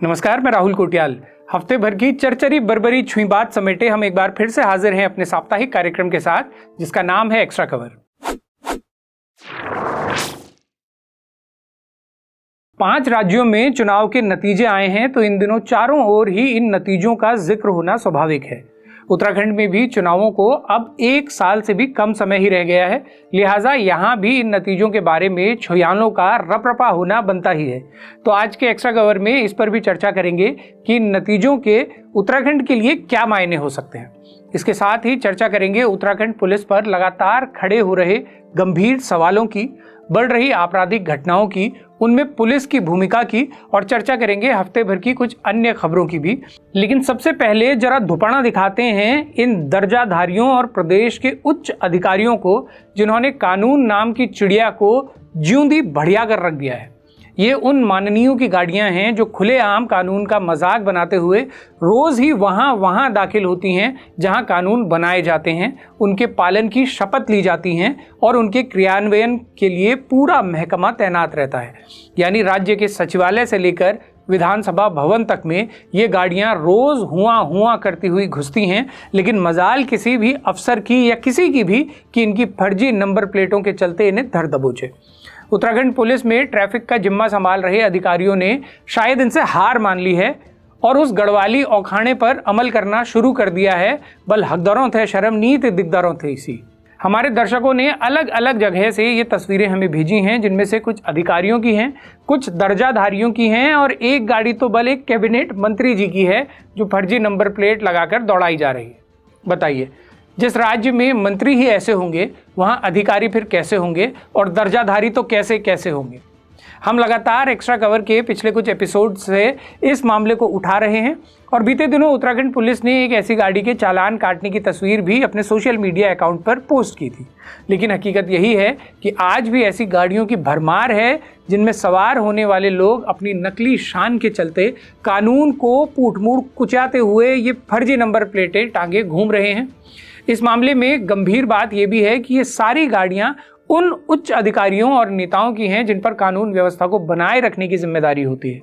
नमस्कार, मैं राहुल कोटियाल। हफ्ते भर की चरचरी बरबरी छुई बात समेटे हम एक बार फिर से हाजिर हैं अपने साप्ताहिक कार्यक्रम के साथ, जिसका नाम है एक्स्ट्रा कवर। 5 राज्यों में चुनाव के नतीजे आए हैं, तो इन दिनों चारों ओर ही इन नतीजों का जिक्र होना स्वाभाविक है। उत्तराखंड में भी चुनावों को अब 1 साल से भी कम समय ही रह गया है, लिहाजा यहाँ भी इन नतीजों के बारे में छुयालों का रपरपा होना बनता ही है। तो आज के एक्स्ट्रा कवर में इस पर भी चर्चा करेंगे कि इन नतीजों के उत्तराखंड के लिए क्या मायने हो सकते हैं। इसके साथ ही चर्चा करेंगे उत्तराखंड पुलिस पर लगातार खड़े हो रहे गंभीर सवालों की, बढ़ रही आपराधिक घटनाओं की, उनमें पुलिस की भूमिका की, और चर्चा करेंगे हफ्ते भर की कुछ अन्य खबरों की भी। लेकिन सबसे पहले जरा धुपड़ा दिखाते हैं इन दर्जाधारियों और प्रदेश के उच्च अधिकारियों को, जिन्होंने कानून नाम की चिड़िया को ज्यूंदी बढ़िया कर रख दिया है। ये उन माननीयों की गाड़ियां हैं जो खुलेआम कानून का मजाक बनाते हुए रोज ही वहां दाखिल होती हैं जहां कानून बनाए जाते हैं, उनके पालन की शपथ ली जाती हैं और उनके क्रियान्वयन के लिए पूरा महकमा तैनात रहता है। यानी राज्य के सचिवालय से लेकर विधानसभा भवन तक में ये गाड़ियां रोज हुआ करती हुई घुसती हैं, लेकिन मजाल किसी भी अफसर की या किसी की भी कि इनकी फर्जी नंबर प्लेटों के चलते इन्हें धर दबोचे। उत्तराखंड पुलिस में ट्रैफिक का जिम्मा संभाल रहे अधिकारियों ने शायद इनसे हार मान ली है और उस गढ़वाली औखाने पर अमल करना शुरू कर दिया है। बल हकदरों थे शर्म नीत दिकदारों थे इसी। हमारे दर्शकों ने अलग अलग जगह से ये तस्वीरें हमें भेजी हैं, जिनमें से कुछ अधिकारियों की हैं, कुछ दर्जाधारियों की हैं और एक गाड़ी तो बल एक कैबिनेट मंत्री जी की है जो फर्जी नंबर प्लेट लगाकर दौड़ाई जा रही है। बताइए, जिस राज्य में मंत्री ही ऐसे होंगे वहाँ अधिकारी फिर कैसे होंगे और दर्जाधारी तो कैसे होंगे। हम लगातार एक्स्ट्रा कवर के पिछले कुछ एपिसोड से इस मामले को उठा रहे हैं और बीते दिनों उत्तराखंड पुलिस ने एक ऐसी गाड़ी के चालान काटने की तस्वीर भी अपने सोशल मीडिया अकाउंट पर पोस्ट की थी। लेकिन हकीकत यही है कि आज भी ऐसी गाड़ियों की भरमार है जिनमें सवार होने वाले लोग अपनी नकली शान के चलते कानून को पूठ-मूड़ कुचाते हुए ये फर्जी नंबर प्लेटें टांगे घूम रहे हैं। इस मामले में गंभीर बात यह भी है कि ये सारी गाड़ियां उन उच्च अधिकारियों और नेताओं की हैं जिन पर कानून व्यवस्था को बनाए रखने की जिम्मेदारी होती है।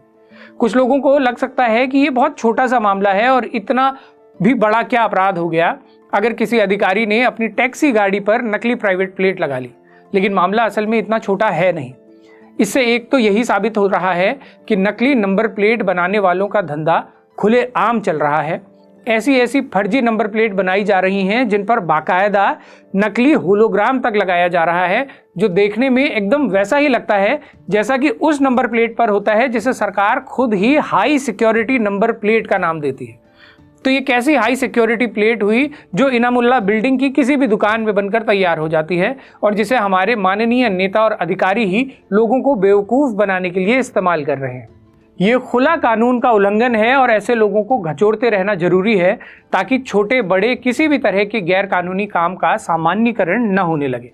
कुछ लोगों को लग सकता है कि ये बहुत छोटा सा मामला है और इतना भी बड़ा क्या अपराध हो गया अगर किसी अधिकारी ने अपनी टैक्सी गाड़ी पर नकली प्राइवेट प्लेट लगा ली। लेकिन मामला असल में इतना छोटा है नहीं। इससे एक तो यही साबित हो रहा है कि नकली नंबर प्लेट बनाने वालों का धंधा खुलेआम चल रहा है। ऐसी फर्जी नंबर प्लेट बनाई जा रही हैं जिन पर बाकायदा नकली होलोग्राम तक लगाया जा रहा है, जो देखने में एकदम वैसा ही लगता है जैसा कि उस नंबर प्लेट पर होता है जिसे सरकार खुद ही हाई सिक्योरिटी नंबर प्लेट का नाम देती है। तो ये कैसी हाई सिक्योरिटी प्लेट हुई जो इनामुल्लाह बिल्डिंग की किसी भी दुकान में बनकर तैयार हो जाती है और जिसे हमारे माननीय नेता और अधिकारी ही लोगों को बेवकूफ़ बनाने के लिए इस्तेमाल कर रहे हैं। ये खुला कानून का उल्लंघन है और ऐसे लोगों को घचोड़ते रहना जरूरी है ताकि छोटे बड़े किसी भी तरह के गैर कानूनी काम का सामान्यीकरण न होने लगे।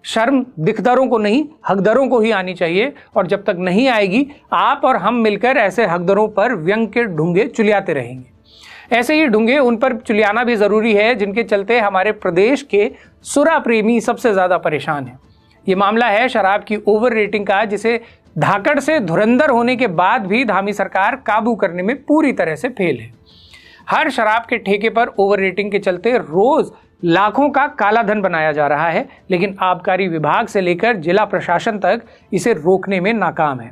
शर्म दिखदारों को नहीं, हकदरों को ही आनी चाहिए और जब तक नहीं आएगी आप और हम मिलकर ऐसे हकदरों पर व्यंग के ढूंगे चुलियाते रहेंगे। ऐसे ही ढूंगे उन पर चुलियाना भी जरूरी है जिनके चलते हमारे प्रदेश के सुरा प्रेमी सबसे ज्यादा परेशान हैं। ये मामला है शराब की ओवर रेटिंग का, जिसे धाकड़ से धुरंधर होने के बाद भी धामी सरकार काबू करने में पूरी तरह से फेल है। हर शराब के ठेके पर ओवर रेटिंग के चलते रोज लाखों का काला धन बनाया जा रहा है, लेकिन आबकारी विभाग से लेकर जिला प्रशासन तक इसे रोकने में नाकाम है।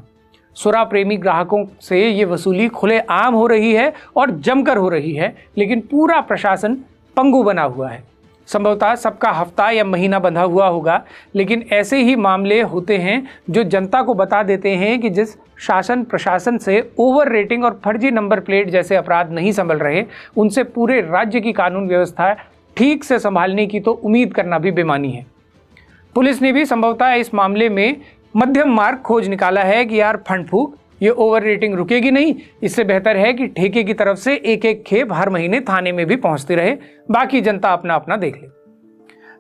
सुरा प्रेमी ग्राहकों से ये वसूली खुलेआम हो रही है और जमकर हो रही है, लेकिन पूरा प्रशासन पंगु बना हुआ है। संभवतः सबका हफ्ता या महीना बंधा हुआ होगा, लेकिन ऐसे ही मामले होते हैं जो जनता को बता देते हैं कि जिस शासन प्रशासन से ओवर रेटिंग और फर्जी नंबर प्लेट जैसे अपराध नहीं संभल रहे, उनसे पूरे राज्य की कानून व्यवस्था ठीक से संभालने की तो उम्मीद करना भी बेमानी है। पुलिस ने भी संभवतः इस मामले में मध्यम मार्ग खोज निकाला है कि यार फंड फूक, ये ओवर रेटिंग रुकेगी नहीं। इससे बेहतर है कि ठेके की तरफ से एक एक खेप हर महीने थाने में भी पहुंचती रहे, बाकी जनता अपना अपना देख ले।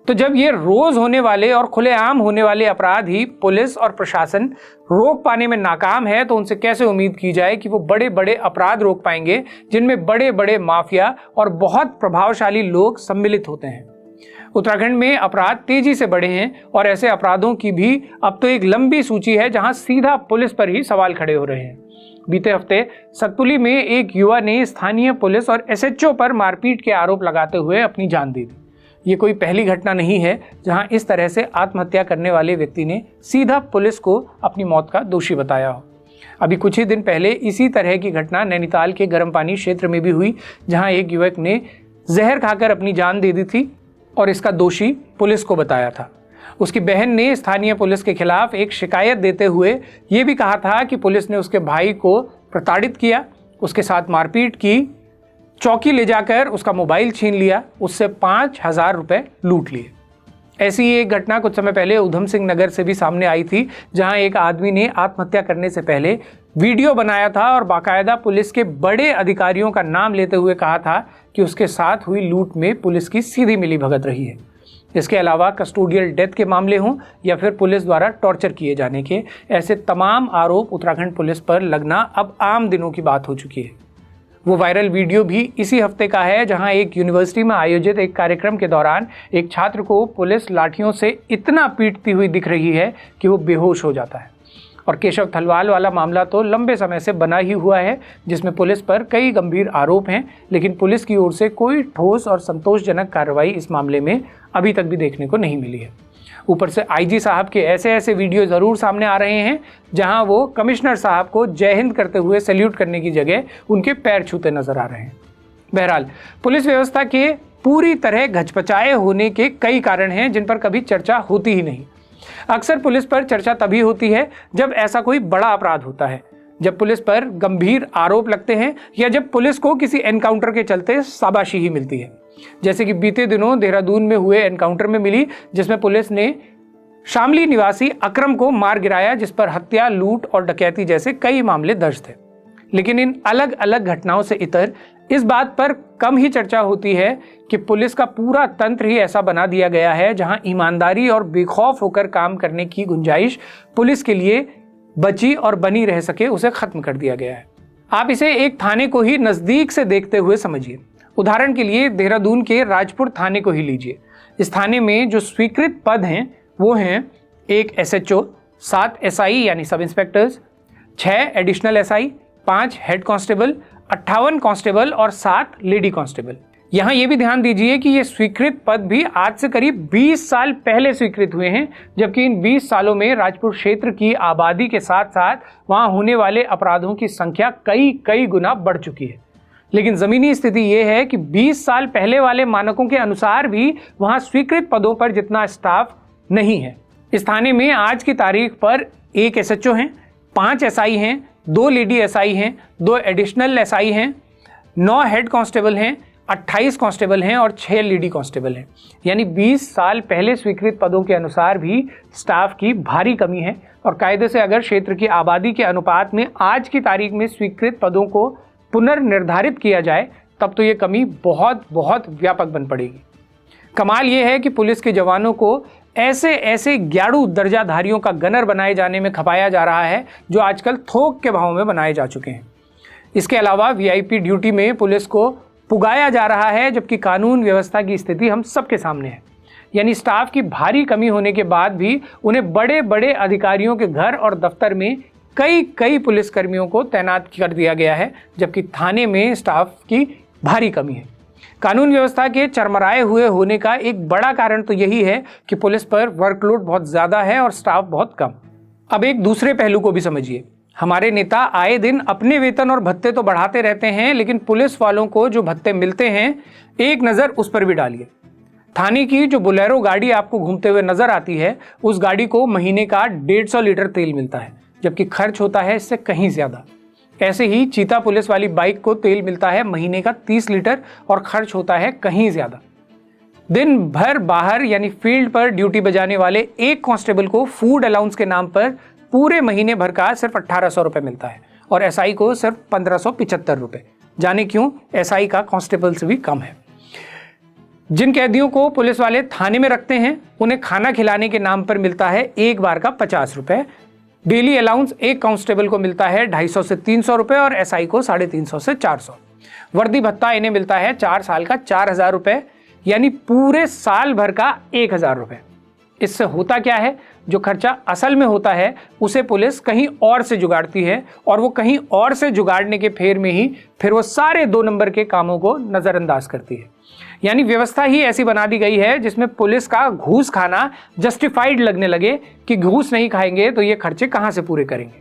तो जब ये रोज होने वाले और खुलेआम होने वाले अपराध ही पुलिस और प्रशासन रोक पाने में नाकाम है, तो उनसे कैसे उम्मीद की जाए कि वो बड़े बड़े अपराध रोक पाएंगे जिनमें बड़े बड़े माफिया और बहुत प्रभावशाली लोग सम्मिलित होते हैं। उत्तराखंड में अपराध तेजी से बढ़े हैं और ऐसे अपराधों की भी अब तो एक लंबी सूची है जहां सीधा पुलिस पर ही सवाल खड़े हो रहे हैं। बीते हफ्ते सतपुली में एक युवा ने स्थानीय पुलिस और एसएचओ पर मारपीट के आरोप लगाते हुए अपनी जान दे दी। ये कोई पहली घटना नहीं है जहां इस तरह से आत्महत्या करने वाले व्यक्ति ने सीधा पुलिस को अपनी मौत का दोषी बताया हो। अभी कुछ ही दिन पहले इसी तरह की घटना नैनीताल के गर्म पानी क्षेत्र में भी हुई, जहां एक युवक ने जहर खाकर अपनी जान दे दी थी और इसका दोषी पुलिस को बताया था। उसकी बहन ने स्थानीय पुलिस के खिलाफ एक शिकायत देते हुए ये भी कहा था कि पुलिस ने उसके भाई को प्रताड़ित किया, उसके साथ मारपीट की, चौकी ले जाकर उसका मोबाइल छीन लिया, उससे 5,000 रुपए लूट लिए। ऐसी ही एक घटना कुछ समय पहले उधम सिंह नगर से भी सामने आई थी, जहां एक आदमी ने आत्महत्या करने से पहले वीडियो बनाया था और बाकायदा पुलिस के बड़े अधिकारियों का नाम लेते हुए कहा था कि उसके साथ हुई लूट में पुलिस की सीधी मिलीभगत रही है। इसके अलावा कस्टोडियल डेथ के मामले हों या फिर पुलिस द्वारा टॉर्चर किए जाने के, ऐसे तमाम आरोप उत्तराखंड पुलिस पर लगना अब आम दिनों की बात हो चुकी है। वो वायरल वीडियो भी इसी हफ्ते का है, जहां एक यूनिवर्सिटी में आयोजित एक कार्यक्रम के दौरान एक छात्र को पुलिस लाठियों से इतना पीटती हुई दिख रही है कि वो बेहोश हो जाता है। और केशव थलवाल वाला मामला तो लंबे समय से बना ही हुआ है, जिसमें पुलिस पर कई गंभीर आरोप हैं, लेकिन पुलिस की ओर से कोई ठोस और संतोषजनक कार्रवाई इस मामले में अभी तक भी देखने को नहीं मिली है। ऊपर से आईजी साहब के ऐसे वीडियो ज़रूर सामने आ रहे हैं, जहां वो कमिश्नर साहब को जय हिंद करते हुए सैल्यूट करने की जगह उनके पैर छूते नजर आ रहे हैं। बहरहाल, पुलिस व्यवस्था के पूरी तरह घचपचाए होने के कई कारण हैं जिन पर कभी चर्चा होती ही नहीं। अक्सर पुलिस पर चर्चा तभी होती है जब ऐसा कोई बड़ा अपराध होता है, जब पुलिस पर गंभीर आरोप लगते हैं या जब पुलिस को किसी एनकाउंटर के चलते शाबाशी ही मिलती है, जैसे कि बीते दिनों देहरादून में हुए एनकाउंटर में मिली, जिसमें पुलिस ने शामली निवासी अकरम को मार गिराया, जिस पर हत्या, लूट और डकैती जैसे कई मामले दर्ज थे। लेकिन इन अलग अलग घटनाओं से इतर इस बात पर कम ही चर्चा होती है कि पुलिस का पूरा तंत्र ही ऐसा बना दिया गया है जहां ईमानदारी और बेखौफ होकर काम करने की गुंजाइश पुलिस के लिए बची और बनी रह सके, उसे खत्म कर दिया गया है। आप इसे एक थाने को ही नजदीक से देखते हुए समझिए। उदाहरण के लिए देहरादून के राजपुर थाने को ही लीजिए। इस थाने में जो स्वीकृत पद हैं वो हैं 1 एसएचओ, 7 एसआई यानी सब inspectors, 6 additional SI, 5 head constable, 58 constable और 7 लेडी कांस्टेबल। यहाँ ये भी ध्यान दीजिए कि ये स्वीकृत पद भी आज से करीब 20 साल पहले स्वीकृत हुए हैं, जबकि इन 20 सालों में राजपुर क्षेत्र की आबादी के साथ साथ वहाँ होने वाले अपराधों की संख्या कई गुना बढ़ चुकी है। लेकिन ज़मीनी स्थिति ये है कि 20 साल पहले वाले मानकों के अनुसार भी वहाँ स्वीकृत पदों पर जितना स्टाफ नहीं है। इस थाने में आज की तारीख पर 1 एसएचओ हैं, 5 एसआई हैं, 2 लेडी एसआई हैं, 2 एडिशनल एसआई हैं, 9 हेड कांस्टेबल हैं, 28 कांस्टेबल हैं और 6 लेडी कांस्टेबल हैं। यानी 20 साल पहले स्वीकृत पदों के अनुसार भी स्टाफ की भारी कमी है। और कायदे से अगर क्षेत्र की आबादी के अनुपात में आज की तारीख में स्वीकृत पदों को पुनर्निर्धारित किया जाए, तब तो ये कमी बहुत व्यापक बन पड़ेगी। कमाल ये है कि पुलिस के जवानों को ऐसे ग्याड़ू दर्जाधारियों का गनर बनाए जाने में खपाया जा रहा है, जो आजकल थोक के भाव में बनाए जा चुके हैं। इसके अलावा वीआईपी ड्यूटी में पुलिस को पुगाया जा रहा है, जबकि कानून व्यवस्था की स्थिति हम सबके सामने है। यानी स्टाफ की भारी कमी होने के बाद भी उन्हें बड़े अधिकारियों के घर और दफ्तर में कई पुलिसकर्मियों को तैनात कर दिया गया है, जबकि थाने में स्टाफ की भारी कमी है। कानून व्यवस्था के चरमराए हुए होने का एक बड़ा कारण तो यही है कि पुलिस पर वर्कलोड बहुत ज़्यादा है और स्टाफ बहुत कम। अब एक दूसरे पहलू को भी समझिए। हमारे नेता आए दिन अपने वेतन और भत्ते तो बढ़ाते रहते हैं, लेकिन पुलिस वालों को जो भत्ते मिलते हैं, एक नज़र उस पर भी डालिए। थाने की जो बोलेरो गाड़ी आपको घूमते हुए नजर आती है, उस गाड़ी को महीने का 150 लीटर तेल मिलता है, जबकि खर्च होता है इससे कहीं ज़्यादा। ऐसे ही चीता पुलिस वाली बाइक को तेल मिलता है महीने का 30 लीटर और खर्च होता है कहीं ज़्यादा। दिन भर बाहर यानी फील्ड पर ड्यूटी बजाने वाले एक कांस्टेबल को फूड अलाउंस के नाम पर पूरे महीने भर का सिर्फ 1800 रुपये मिलता है और एसआई को सिर्फ 1575 रुपये। जाने क्यों एसआई का कांस्टेबल से भी कम है। जिन कैदियों को पुलिस वाले थाने में रखते हैं, उन्हें खाना खिलाने के नाम पर मिलता है एक बार का 50 रुपये। डेली अलाउंस एक कांस्टेबल को मिलता है 250 से 300 रुपये और एसआई को 350 से 400। वर्दी भत्ता इन्हें मिलता है 4 साल का 4000 रुपये, यानी पूरे साल भर का 1000 रुपये। इससे होता क्या है, जो खर्चा असल में होता है उसे पुलिस कहीं और से जुगाड़ती है, और वो कहीं और से जुगाड़ने के फेर में ही फिर वो सारे 2 नंबर के कामों को नज़रअंदाज करती है। यानी व्यवस्था ही ऐसी बना दी गई है जिसमें पुलिस का घूस खाना जस्टिफाइड लगने लगे कि घूस नहीं खाएंगे तो ये खर्चे कहाँ से पूरे करेंगे।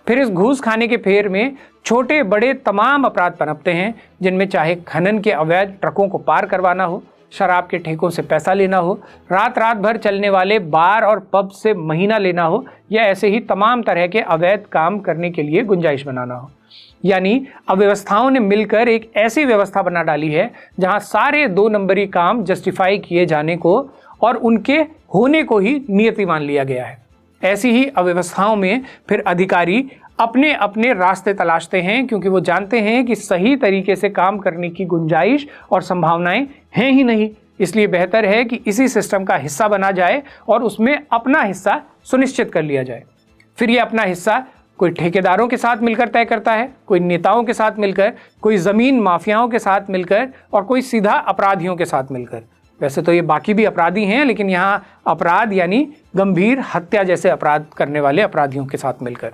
फिर इस घूस खाने के फेर में छोटे बड़े तमाम अपराध पनपते हैं, जिनमें चाहे खनन के अवैध ट्रकों को पार करवाना हो, शराब के ठेकों से पैसा लेना हो, रात रात भर चलने वाले बार और पब से महीना लेना हो, या ऐसे ही तमाम तरह के अवैध काम करने के लिए गुंजाइश बनाना हो। यानी अव्यवस्थाओं ने मिलकर एक ऐसी व्यवस्था बना डाली है जहां सारे 2 नंबरी काम जस्टिफाई किए जाने को और उनके होने को ही नियति मान लिया गया है। ऐसी ही अव्यवस्थाओं में फिर अधिकारी अपने अपने रास्ते तलाशते हैं, क्योंकि वो जानते हैं कि सही तरीके से काम करने की गुंजाइश और संभावनाएं हैं ही नहीं। इसलिए बेहतर है कि इसी सिस्टम का हिस्सा बना जाए और उसमें अपना हिस्सा सुनिश्चित कर लिया जाए। फिर ये अपना हिस्सा कोई ठेकेदारों के साथ मिलकर तय करता है, कोई नेताओं के साथ मिलकर, कोई ज़मीन माफियाओं के साथ मिलकर, और कोई सीधा अपराधियों के साथ मिलकर। वैसे तो ये बाकी भी अपराधी हैं, लेकिन यहाँ अपराध यानी गंभीर हत्या जैसे अपराध करने वाले अपराधियों के साथ मिलकर।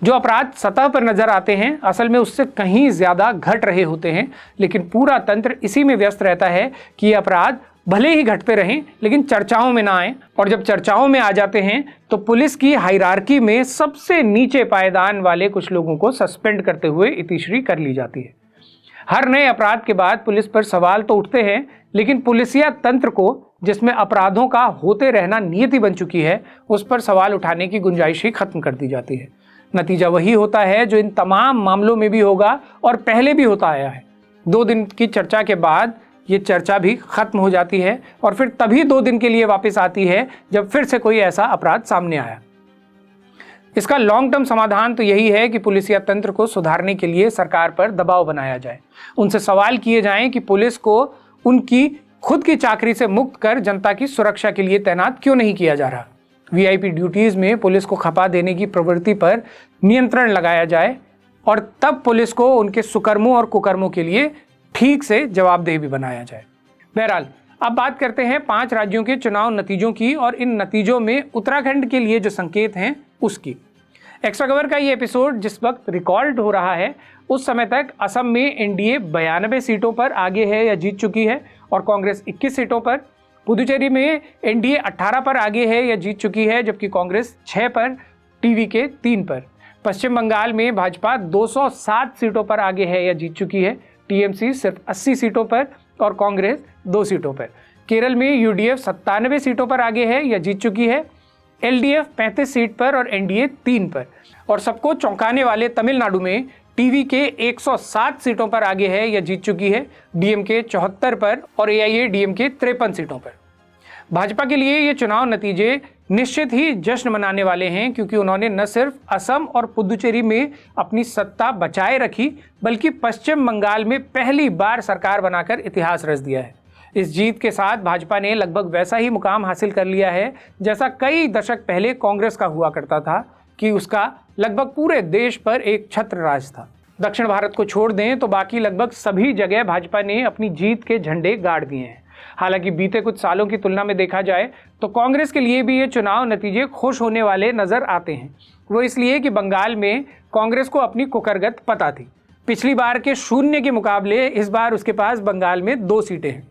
जो अपराध सतह पर नजर आते हैं असल में उससे कहीं ज़्यादा घट रहे होते हैं, लेकिन पूरा तंत्र इसी में व्यस्त रहता है कि ये अपराध भले ही घटते रहें लेकिन चर्चाओं में ना आए, और जब चर्चाओं में आ जाते हैं तो पुलिस की हायरार्की में सबसे नीचे पायदान वाले कुछ लोगों को सस्पेंड करते हुए इतिश्री कर ली जाती है। हर नए अपराध के बाद पुलिस पर सवाल तो उठते हैं, लेकिन पुलिसिया तंत्र को, जिसमें अपराधों का होते रहना नियति बन चुकी है, उस पर सवाल उठाने की गुंजाइश ही खत्म कर दी जाती है। नतीजा वही होता है जो इन तमाम मामलों में भी होगा और पहले भी होता आया है। 2 दिन की चर्चा के बाद ये चर्चा भी खत्म हो जाती है और फिर तभी 2 दिन के लिए वापस आती है जब फिर से कोई ऐसा अपराध सामने आया। इसका लॉन्ग टर्म समाधान तो यही है कि पुलिसिया तंत्र को सुधारने के लिए सरकार पर दबाव बनाया जाए, उनसे सवाल किए जाएं कि पुलिस को उनकी खुद की चाकरी से मुक्त कर जनता की सुरक्षा के लिए तैनात क्यों नहीं किया जा रहा। वीआईपी ड्यूटीज में पुलिस को खपा देने की प्रवृत्ति पर नियंत्रण लगाया जाए और तब पुलिस को उनके सुकर्मों और कुकर्मों के लिए ठीक से जवाबदेह भी बनाया जाए। बहरहाल अब बात करते हैं 5 राज्यों के चुनाव नतीजों की, और इन नतीजों में उत्तराखंड के लिए जो संकेत हैं उसकी। एक्स्ट्रा कवर का ये एपिसोड जिस वक्त रिकॉर्ड हो रहा है उस समय तक असम में एनडीए 92 सीटों पर आगे है या जीत चुकी है और कांग्रेस 21 सीटों पर। पुदुचेरी में एनडीए 18 पर आगे है या जीत चुकी है, जबकि कांग्रेस 6 पर, टीवीके 3 पर। पश्चिम बंगाल में भाजपा 207 सीटों पर आगे है या जीत चुकी है, टीएमसी सिर्फ 80 सीटों पर और कांग्रेस 2 सीटों पर। केरल में यूडीएफ 97 सीटों पर आगे है या जीत चुकी है, एलडीएफ 35 सीट पर और एनडीए 3 पर। और सबको चौंकाने वाले तमिलनाडु में टीवीके 107 सीटों पर आगे है या जीत चुकी है, डीएमके 74 पर और एआईएडीएमके 53 सीटों पर। भाजपा के लिए ये चुनाव नतीजे निश्चित ही जश्न मनाने वाले हैं, क्योंकि उन्होंने न सिर्फ असम और पुदुचेरी में अपनी सत्ता बचाए रखी, बल्कि पश्चिम बंगाल में पहली बार सरकार बनाकर इतिहास रच दिया है। इस जीत के साथ भाजपा ने लगभग वैसा ही मुकाम हासिल कर लिया है जैसा कई दशक पहले कांग्रेस का हुआ करता था कि उसका लगभग पूरे देश पर एक छत्र राज था। दक्षिण भारत को छोड़ दें तो बाकी लगभग सभी जगह भाजपा ने अपनी जीत के झंडे गाड़ दिए हैं। हालांकि बीते कुछ सालों की तुलना में देखा जाए तो कांग्रेस के लिए भी ये चुनाव नतीजे खुश होने वाले नजर आते हैं। वो इसलिए कि बंगाल में कांग्रेस को अपनी कुकरगत पता थी। पिछली बार के 0 के मुकाबले इस बार उसके पास बंगाल में 2 सीटें हैं।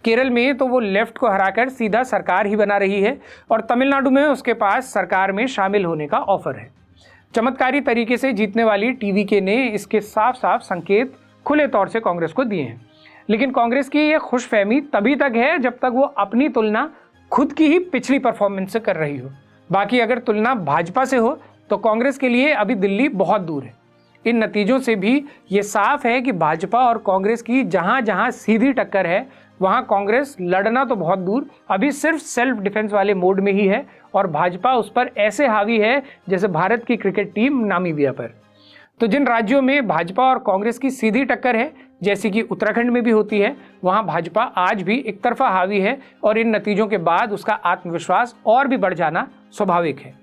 केरल में तो वो लेफ्ट को हराकर सीधा सरकार ही बना रही है और तमिलनाडु में उसके पास सरकार में शामिल होने का ऑफर है। चमत्कारी तरीके से जीतने वाली टीवीके ने इसके साफ साफ संकेत खुले तौर से कांग्रेस को दिए हैं। लेकिन कांग्रेस की यह खुशफहमी तभी तक है जब तक वो अपनी तुलना खुद की ही पिछली परफॉर्मेंस से कर रही हो। बाकी अगर तुलना भाजपा से हो तो कांग्रेस के लिए अभी दिल्ली बहुत दूर है। इन नतीजों से भी ये साफ है कि भाजपा और कांग्रेस की जहां जहां सीधी टक्कर है वहां कांग्रेस लड़ना तो बहुत दूर, अभी सिर्फ सेल्फ डिफेंस वाले मोड में ही है और भाजपा उस पर ऐसे हावी है जैसे भारत की क्रिकेट टीम नामीबिया पर। तो जिन राज्यों में भाजपा और कांग्रेस की सीधी टक्कर है, जैसे कि उत्तराखंड में भी होती है, वहां भाजपा आज भी एक तरफा हावी है और इन नतीजों के बाद उसका आत्मविश्वास और भी बढ़ जाना स्वाभाविक है।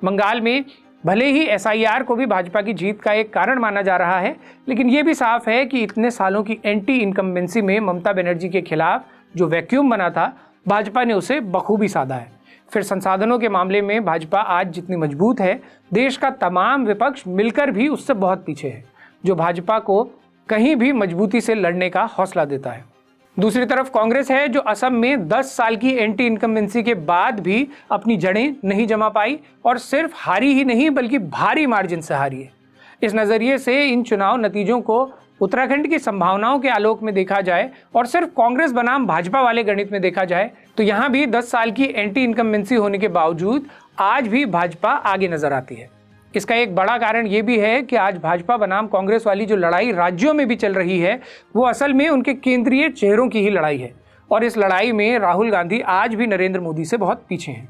बंगाल में भले ही एसआईआर को भी भाजपा की जीत का एक कारण माना जा रहा है, लेकिन ये भी साफ है कि इतने सालों की एंटी इनकम्बेंसी में ममता बनर्जी के खिलाफ जो वैक्यूम बना था, भाजपा ने उसे बखूबी साधा है। फिर संसाधनों के मामले में भाजपा आज जितनी मजबूत है, देश का तमाम विपक्ष मिलकर भी उससे बहुत पीछे है, जो भाजपा को कहीं भी मजबूती से लड़ने का हौसला देता है। दूसरी तरफ कांग्रेस है, जो असम में 10 साल की एंटी इनकम्बेंसी के बाद भी अपनी जड़ें नहीं जमा पाई और सिर्फ हारी ही नहीं बल्कि भारी मार्जिन से हारी है। इस नज़रिए से इन चुनाव नतीजों को उत्तराखंड की संभावनाओं के आलोक में देखा जाए और सिर्फ कांग्रेस बनाम भाजपा वाले गणित में देखा जाए तो यहाँ भी 10 साल की एंटी इनकम्बेंसी होने के बावजूद आज भी भाजपा आगे नजर आती है। इसका एक बड़ा कारण ये भी है कि आज भाजपा बनाम कांग्रेस वाली जो लड़ाई राज्यों में भी चल रही है, वो असल में उनके केंद्रीय चेहरों की ही लड़ाई है और इस लड़ाई में राहुल गांधी आज भी नरेंद्र मोदी से बहुत पीछे हैं।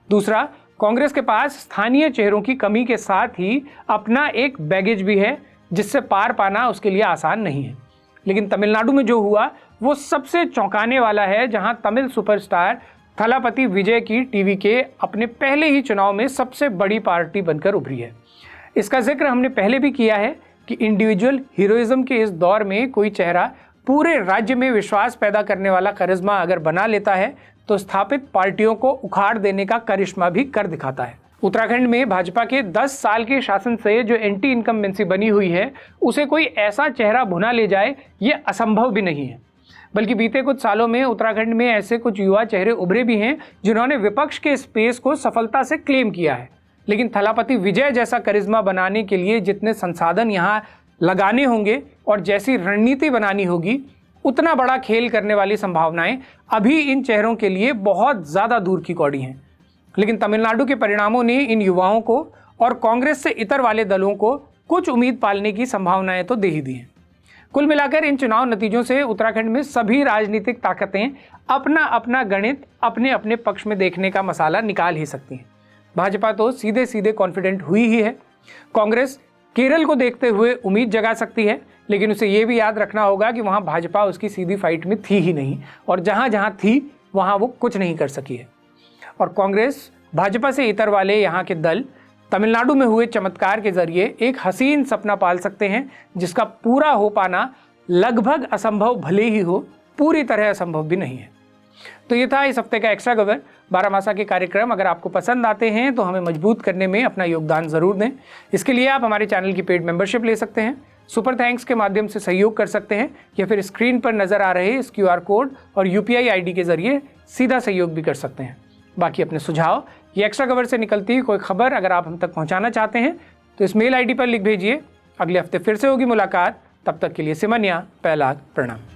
दूसरा, कांग्रेस के पास स्थानीय चेहरों की कमी के साथ ही अपना एक बैगेज भी है, जिससे पार पाना उसके लिए आसान नहीं है। लेकिन तमिलनाडु में जो हुआ वो सबसे चौंकाने वाला है, जहां तमिल सुपरस्टार थलापति विजय की टीवी के अपने पहले ही चुनाव में सबसे बड़ी पार्टी बनकर उभरी है। इसका जिक्र हमने पहले भी किया है कि इंडिविजुअल हीरोइज्म के इस दौर में कोई चेहरा पूरे राज्य में विश्वास पैदा करने वाला करिश्मा अगर बना लेता है तो स्थापित पार्टियों को उखाड़ देने का करिश्मा भी कर दिखाता है। उत्तराखंड में भाजपा के 10 साल के शासन से जो एंटी इनकम्बेंसी बनी हुई है, उसे कोई ऐसा चेहरा भुना ले जाए ये असंभव भी नहीं है। बल्कि बीते कुछ सालों में उत्तराखंड में ऐसे कुछ युवा चेहरे उभरे भी हैं जिन्होंने विपक्ष के स्पेस को सफलता से क्लेम किया है। लेकिन थलापति विजय जैसा करिश्मा बनाने के लिए जितने संसाधन यहाँ लगाने होंगे और जैसी रणनीति बनानी होगी, उतना बड़ा खेल करने वाली संभावनाएं अभी इन चेहरों के लिए बहुत ज़्यादा दूर की कौड़ी हैं। लेकिन तमिलनाडु के परिणामों ने इन युवाओं को और कांग्रेस से इतर वाले दलों को कुछ उम्मीद पालने की संभावनाएं तो दे ही दी हैं। कुल मिलाकर इन चुनाव नतीजों से उत्तराखंड में सभी राजनीतिक ताकतें अपना अपना गणित अपने अपने पक्ष में देखने का मसाला निकाल ही सकती हैं। भाजपा तो सीधे सीधे कॉन्फिडेंट हुई ही है। कांग्रेस केरल को देखते हुए उम्मीद जगा सकती है, लेकिन उसे ये भी याद रखना होगा कि वहाँ भाजपा उसकी सीधी फाइट में थी ही नहीं और जहाँ जहाँ थी वहाँ वो कुछ नहीं कर सकी है। और कांग्रेस भाजपा से इतर वाले यहाँ के दल तमिलनाडु में हुए चमत्कार के जरिए एक हसीन सपना पाल सकते हैं, जिसका पूरा हो पाना लगभग असंभव भले ही हो, पूरी तरह असंभव भी नहीं है। तो ये था इस हफ्ते का एक्स्ट्रा खबर। बारामासा के कार्यक्रम अगर आपको पसंद आते हैं तो हमें मजबूत करने में अपना योगदान ज़रूर दें। इसके लिए आप हमारे चैनल की पेड मेंबरशिप ले सकते हैं, सुपर थैंक्स के माध्यम से सहयोग कर सकते हैं, या फिर स्क्रीन पर नज़र आ रहे इस QR कोड और UPI ID के जरिए सीधा सहयोग भी कर सकते हैं। बाकी अपने सुझाव ये एक्स्ट्रा खबर से निकलती कोई खबर अगर आप हम तक पहुंचाना चाहते हैं तो इस मेल ID पर लिख भेजिए। अगले हफ्ते फिर से होगी मुलाकात। तब तक के लिए सिमनिया, पहलाद, प्रणाम।